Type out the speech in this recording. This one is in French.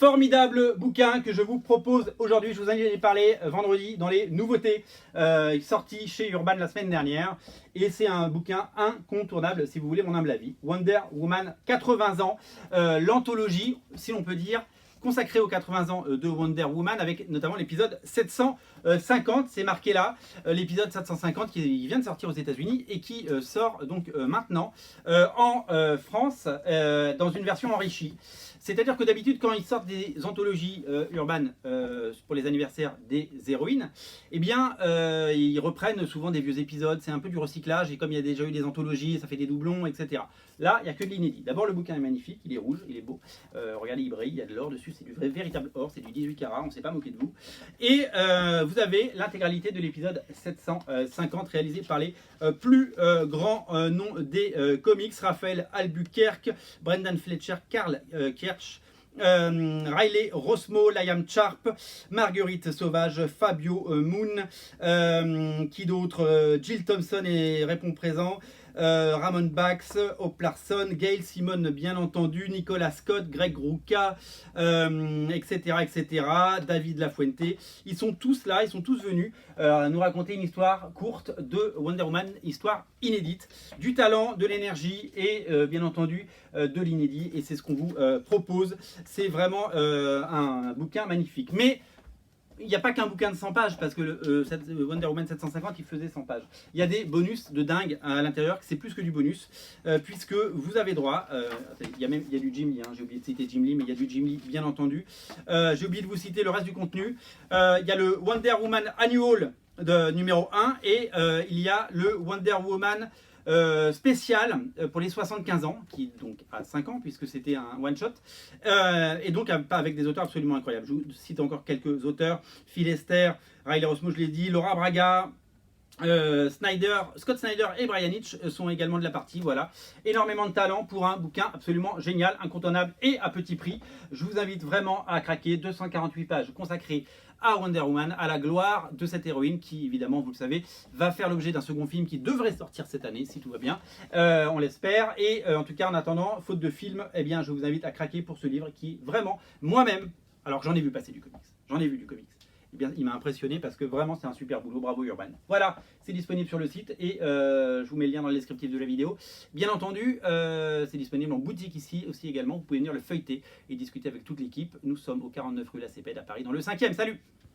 formidable bouquin que je vous propose aujourd'hui. Je vous en ai parlé vendredi dans les nouveautés sorties chez Urban la semaine dernière. Et c'est un bouquin incontournable, si vous voulez mon humble avis. Wonder Woman 80 ans, l'anthologie, si l'on peut dire, consacré aux 80 ans de Wonder Woman, avec notamment l'épisode 750, c'est marqué là, l'épisode 750 qui vient de sortir aux États-Unis et qui sort donc maintenant en France dans une version enrichie. C'est-à-dire que d'habitude, quand ils sortent des anthologies urbaines pour les anniversaires des héroïnes, eh bien, ils reprennent souvent des vieux épisodes, c'est un peu du recyclage, et comme il y a déjà eu des anthologies, ça fait des doublons, etc. Là, il n'y a que de l'inédit. D'abord, le bouquin est magnifique, il est rouge, il est beau. Regardez, il brille, il y a de l'or dessus, c'est du vrai, véritable or, c'est du 18 carats, on ne s'est pas moqué de vous. Et vous avez l'intégralité de l'épisode 750 réalisé par les plus grands noms des comics, Raphaël Albuquerque, Brendan Fletcher, Karl Kersch, Riley Rossmo, Liam Sharp, Marguerite Sauvage, Fabio Moon, qui d'autre, Jill Thompson répond présent, Ramon Bax, Hope Larson, Gail Simone bien entendu, Nicolas Scott, Greg Rucka, etc., etc., David Lafuente. Ils sont tous là, ils sont tous venus nous raconter une histoire courte de Wonder Woman, histoire inédite, du talent, de l'énergie et bien entendu de l'inédit. Et c'est ce qu'on vous propose. C'est vraiment un bouquin magnifique. Mais il n'y a pas qu'un bouquin de 100 pages, parce que Wonder Woman 750, il faisait 100 pages. Il y a des bonus de dingue à l'intérieur, c'est plus que du bonus, puisque vous avez droit, il y a du Jim Lee, hein, j'ai oublié de citer Jim Lee, mais il y a du Jim Lee, bien entendu. J'ai oublié de vous citer le reste du contenu. Il y a le Wonder Woman Annual de numéro 1, et il y a le Wonder Woman spécial pour les 75 ans, qui donc a 5 ans puisque c'était un one shot, et donc avec des auteurs absolument incroyables. Je vous cite encore quelques auteurs: Phil Lester, Riley Rossmo, je l'ai dit, Laura Braga, Scott Snyder et Brian Hitch sont également de la partie. Voilà, énormément de talent pour un bouquin absolument génial, incontournable et à petit prix. Je vous invite vraiment à craquer. 248 pages consacrées à Wonder Woman, à la gloire de cette héroïne qui, évidemment, vous le savez, va faire l'objet d'un second film qui devrait sortir cette année, si tout va bien, on l'espère. Et en tout cas, en attendant, faute de film, eh bien, je vous invite à craquer pour ce livre qui, vraiment, moi-même, alors j'en ai vu passer du comics, j'en ai vu du comics, eh bien, il m'a impressionné parce que vraiment c'est un super boulot, bravo Urban. Voilà, c'est disponible sur le site et je vous mets le lien dans le descriptif de la vidéo. Bien entendu, c'est disponible en boutique ici aussi également, vous pouvez venir le feuilleter et discuter avec toute l'équipe. Nous sommes au 49 rue La Cépède à Paris dans le 5e, salut!